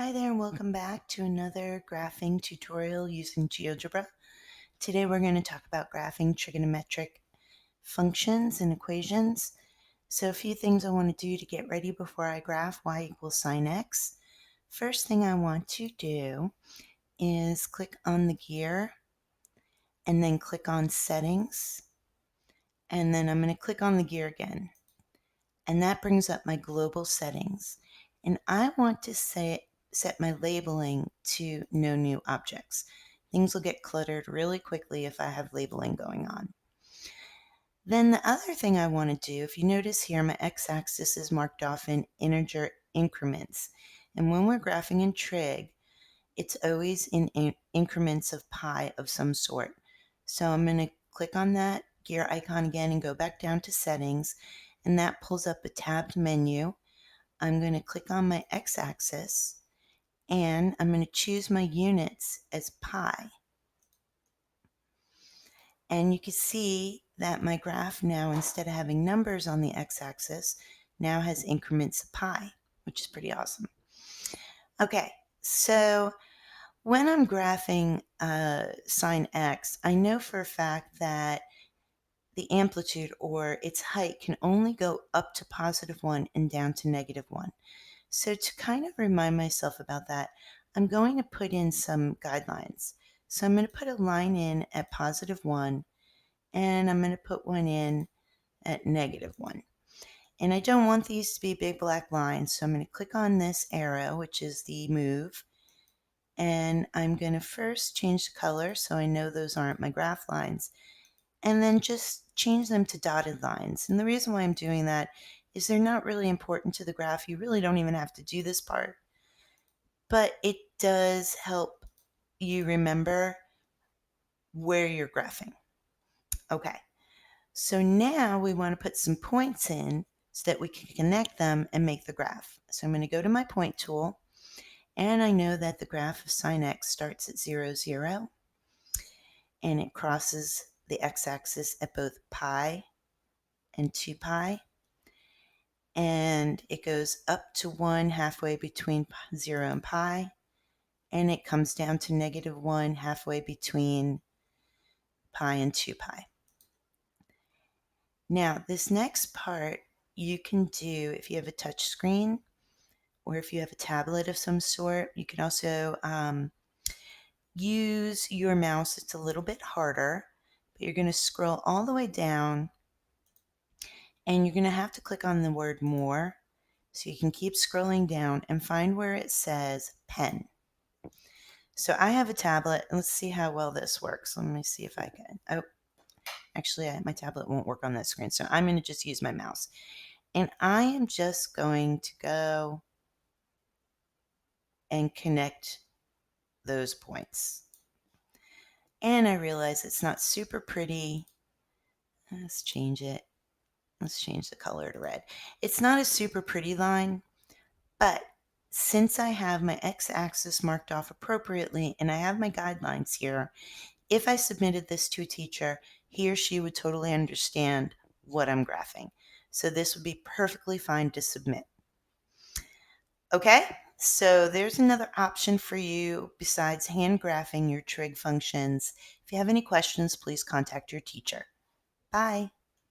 Hi there and welcome back to another graphing tutorial using GeoGebra. Today we're going to talk about graphing trigonometric functions and equations. So a few things I want to do to get ready before I graph y equals sine x. First thing I want to do is click on the gear and then click on settings, and then I'm going to click on the gear again, and that brings up my global settings, and I want to set my labeling to no new objects. Things will get cluttered really quickly if I have labeling going on. Then the other thing I want to do, if you notice here, my x-axis is marked off in integer increments, and when we're graphing in trig, it's always in increments of pi of some sort. So I'm going to click on that gear icon again and go back down to settings, and that pulls up a tabbed menu. I'm going to click on my x-axis and I'm going to choose my units as pi. And you can see that my graph now, instead of having numbers on the x-axis, now has increments of pi, which is pretty awesome. Okay, so when I'm graphing sine x, I know for a fact that the amplitude or its height can only go up to +1 and down to -1. So to kind of remind myself about that, I'm going to put in some guidelines. So I'm going to put a line in at +1 and I'm going to put one in at -1. And I don't want these to be big black lines, so I'm going to click on this arrow, which is the move, and I'm going to first change the color so I know those aren't my graph lines, and then just change them to dotted lines. And the reason why I'm doing that is they're not really important to the graph. You really don't even have to do this part, but it does help you remember where you're graphing. Okay, so now we want to put some points in so that we can connect them and make the graph. So I'm going to go to my point tool, and I know that the graph of sine x starts at 0, 0, and it crosses the x-axis at both pi and 2 pi, and it goes up to 1 halfway between 0 and pi, and it comes down to -1 halfway between pi and 2 pi. Now this next part you can do if you have a touch screen or if you have a tablet of some sort. You can also use your mouse. It's a little bit harder, but you're going to scroll all the way down and you're going to have to click on the word more, so you can keep scrolling down and find where it says pen. So I have a tablet. Let's see how well this works. Let me see if I can. Oh, actually, my tablet won't work on that screen, so I'm going to just use my mouse. And I am just going to go and connect those points. And I realize it's not super pretty. Let's change it. Let's change the color to red. It's not a super pretty line, but since I have my x-axis marked off appropriately and I have my guidelines here, if I submitted this to a teacher, he or she would totally understand what I'm graphing. So this would be perfectly fine to submit. Okay, so there's another option for you besides hand graphing your trig functions. If you have any questions, please contact your teacher. Bye.